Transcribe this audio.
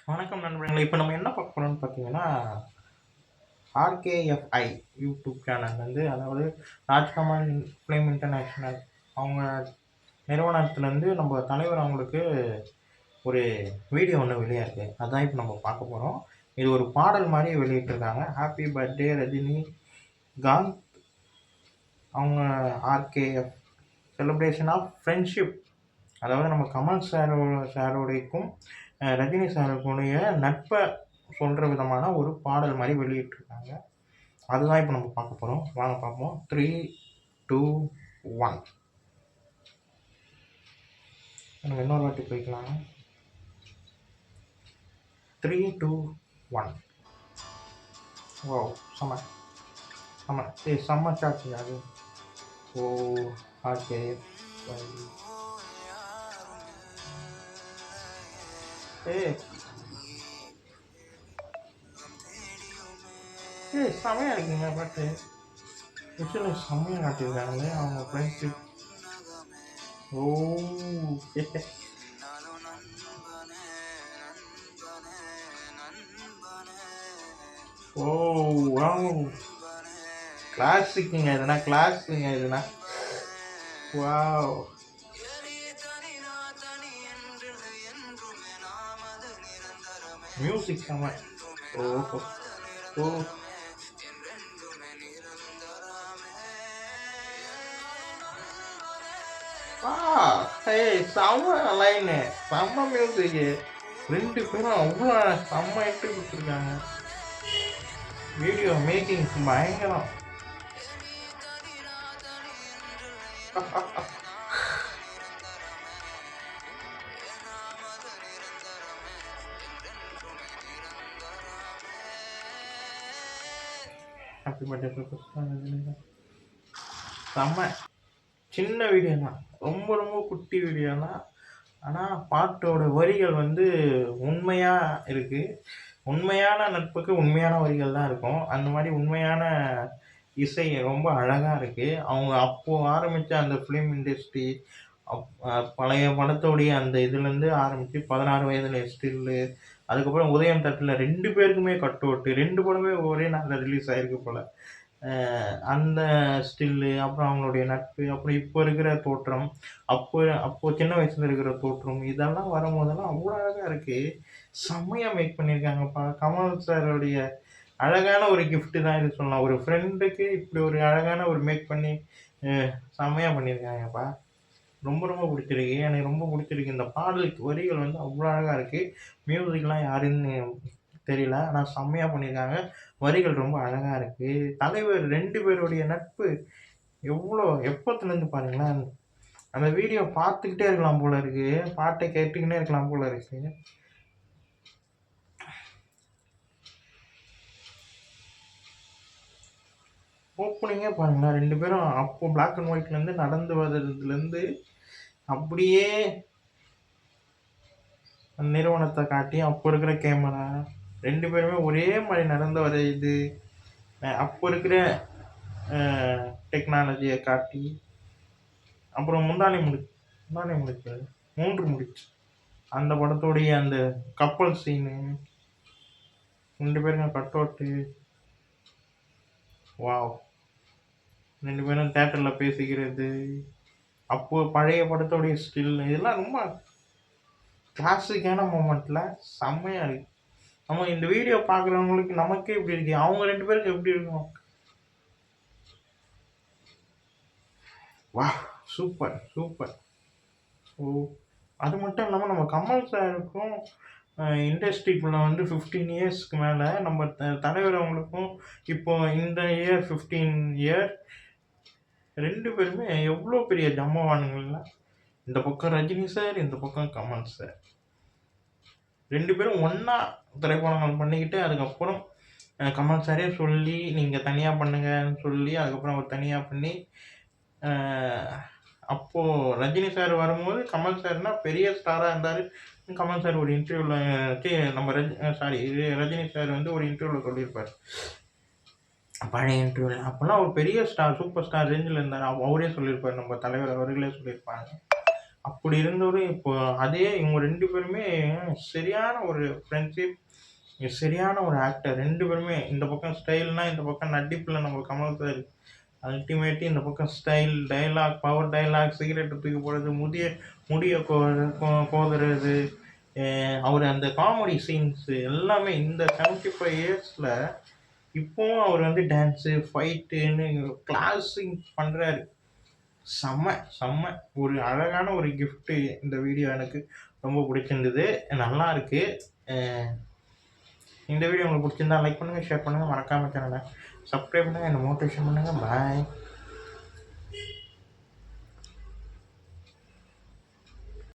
வணக்கம் நண்பர்களே. இப்போ நம்ம என்ன பார்க்க போறோம்னு பார்த்தீங்கன்னா, ஆர்கேஎஃப்ஐ யூடியூப் சேனல் வந்து அதாவது ராஜ்கமல் ஃபிலிம் இன்டர்நேஷனல் அவங்க நிறுவனத்துலேருந்து நம்ம தலைவர் அவங்களுக்கு ஒரு வீடியோ ஒன்று வெளியாயிருக்கு. அதான் இப்போ நம்ம பார்க்க போறோம். இது ஒரு பாடல் மாரி வெளியிட்டிருக்காங்க. ஹாப்பி பர்த்டே ரஜினி காந்த் அவங்க ஆர்கேஎஃப் செலிப்ரேஷன் ஆஃப் ஃப்ரெண்ட்ஷிப். அதாவது நம்ம கமல் சாரோடைக்கும் ரஜினி சாருக்குடைய நட்பை சொல்கிற விதமான ஒரு பாடல் மாதிரி வெளியிட்டிருக்காங்க. அதுதான் இப்போ நம்ம பார்க்க போகிறோம். வாங்க பார்ப்போம். 3, 2, 1. நம்ம இன்னொரு வாட்டி போய்க்கலாம். 3, 2, 1. ஓ செம்ம செம்ம செம்ம சாட்சி அது. ஓ ஓகே. செம்மையாக இருக்குங்க பாட்டு. விஷயம் செம்மையாக காட்டியிருக்காங்களே அவங்க ஃப்ரெண்ட்ஷிப். ஓ ஓ வாவ் கிளாசிக்குங்க இதுனா, கிளாஸுங்க இதுனா. வாவ் மியூசிக் செம்ம. ஓஹோ ஓ செம்ம லைனு, செம்ம மியூசிக்கு. ரெண்டு பேரும் அவ்வளோ செம்ம எட்டு கொடுத்துருக்காங்க. வீடியோ மேக்கிங் பயங்கரம். ஹாப்பி பர்த்டே செம்ம. சின்ன வீடியோ தான், ரொம்ப ரொம்ப குட்டி வீடியோ தான். ஆனால் பாட்டோட வரிகள் வந்து உண்மையாக இருக்குது. உண்மையான நட்புக்கு உண்மையான வரிகள் தான் இருக்கும். அந்த மாதிரி உண்மையான இசை ரொம்ப அழகாக இருக்குது. அவங்க அப்போது ஆரம்பித்த அந்த ஃபிலிம் இண்டஸ்ட்ரி, பழைய படத்தோடைய அந்த இதுலேருந்து ஆரம்பித்து 16 வயதில் ஸ்டில்லு, அதுக்கப்புறம் உதயம் தட்டில் 2 பேருக்குமே கட் அவுட்டு, 2 படமே ஒரே நாளில் ரிலீஸ் ஆகிருக்கு போல். அந்த ஸ்டில்லு, அப்புறம் அவங்களுடைய நட்பு, அப்புறம் இப்போ இருக்கிற தோற்றம், அப்போது சின்ன வயசில் இருக்கிற தோற்றம், இதெல்லாம் வரும்போதெல்லாம் அவ்வளோ அழகாக இருக்குது. செம்மையாக மேக் பண்ணியிருக்காங்கப்பா. கமல் சாருடைய அழகான ஒரு கிஃப்ட்டு தான் இது சொல்லலாம். ஒரு ஃப்ரெண்டுக்கு இப்படி ஒரு அழகான ஒரு மேக் பண்ணி செம்மையாக பண்ணியிருக்காங்கப்பா. ரொம்ப ரொம்ப பிடிச்சிருக்கு. எனக்கு ரொம்ப பிடிச்சிருக்கு. இந்த பாடலுக்கு வரிகள் வந்து அவ்வளோ அழகாக இருக்குது. மியூசிக்லாம் யாருன்னு தெரியல. ஆனால் செம்மையாக பண்ணியிருக்காங்க. வரிகள் ரொம்ப அழகாக இருக்குது. தலைவர் 2 பேருடைய நட்பு எவ்வளோ எப்போத்துலேருந்து பாருங்களேன். அந்த வீடியோ பார்த்துக்கிட்டே இருக்கலாம் போல இருக்குது. பாட்டை கேட்டுக்கிட்டே இருக்கலாம் போல இருக்குது. ஓப்பனிங்கே பாருங்களேன். 2 பேரும் அப்போ பிளாக் அண்ட் ஒயிட்லேருந்து நடந்து வர்றதுலேருந்து அப்படியே நிறுவனத்தை காட்டி, அப்போ இருக்கிற கேமரா, 2 பேருமே ஒரே மாதிரி நடந்து வர இது, அப்போ இருக்கிற டெக்னாலஜியை காட்டி, அப்புறம் முந்தானை முடிச்சு 3 முடிச்சு அந்த படத்தோடைய அந்த கப்பல் சீனு, 2 பேருக்கும் கட் அவுட்டு. வாவ். 2 பேரும் தேட்டரில் பேசிக்கிறது, அப்போது பழைய படத்தோடைய ஸ்டில், இதெல்லாம் ரொம்ப கிளாசிக்கான மூமெண்ட்டில் செம்மையாக இருக்குது. நம்ம இந்த வீடியோ பார்க்குறவங்களுக்கு நமக்கே இப்படி இருக்கு, அவங்க 2 பேருக்கு எப்படி இருக்கும்? வா சூப்பர் சூப்பர். ஓ அது மட்டும் இல்லாமல் நம்ம கமல் சாருக்கும் இண்டஸ்ட்ரிக்குள்ளே வந்து 15 இயர்ஸ்க்கு மேலே நம்ம தலைவர் அவங்களுக்கும் இப்போ இந்த இயர் 15 இயர் 2 பேருமே எவ்வளோ பெரிய ஜம்மவானுங்கள்ல. இந்த பக்கம் ரஜினி சார், இந்த பக்கம் கமல் சார், 2 பேரும் ஒன்றா திரைப்படங்கள் பண்ணிக்கிட்டு, அதுக்கப்புறம் கமல் சாரே சொல்லி நீங்கள் தனியாக பண்ணுங்கன்னு சொல்லி, அதுக்கப்புறம் அவர் தனியாக பண்ணி, அப்போது ரஜினி சார் வரும்போது கமல் சார்னா பெரிய ஸ்டாராக இருந்தார். கமல் சார் ஒரு இன்டர்வியூவில் நம்ம ரஜினி சார் வந்து ஒரு இன்டர்வியூவில் சொல்லியிருப்பார், பழைய இன்டர்வியூவில். அப்போல்லாம் ஒரு பெரிய ஸ்டார், சூப்பர் ஸ்டார் ரேஞ்சில் இருந்தார். அவரே சொல்லியிருப்பார், நம்ம தலைவர் அவர்களே சொல்லியிருப்பாங்க. அப்படி இருந்தவரு இப்போ அதே இவங்க 2 பேருமே சரியான ஒரு ஃப்ரெண்ட்ஷிப். சரியான ஒரு ஆக்டர் 2 பேருமே. இந்த பக்கம் ஸ்டைல்னா, இந்த பக்கம் நடிப்புல நம்ம கமல் சார் அல்டிமேட். இந்த பக்கம் ஸ்டைல், டயலாக், பவர் டயலாக், சிகரெட்ட தூக்கி போடுறது, முடிய கோதுறது, அவர் அந்த காமெடி சீன்ஸ் எல்லாமே இந்த 75 இயர்ஸ்ல இப்பவும் அவர் வந்து டான்ஸு, ஃபைட்டுன்னு கிளாஸிங் பண்றாரு. செம்ம! செம்ம! ஒரு அழகான ஒரு கிஃப்ட்டு இந்த வீடியோ எனக்கு ரொம்ப பிடிச்சிருந்தது. நல்லா இருக்கு. அ இந்த வீடியோ உங்களுக்கு பிடிச்சிருந்தா லைக் பண்ணுங்க, ஷேர் பண்ணுங்க. மறக்காம சேனல சப்ஸ்கிரைப் பண்ணுங்க. என்ன மோட்டிவேஷன் பண்ணுங்க. பாய்.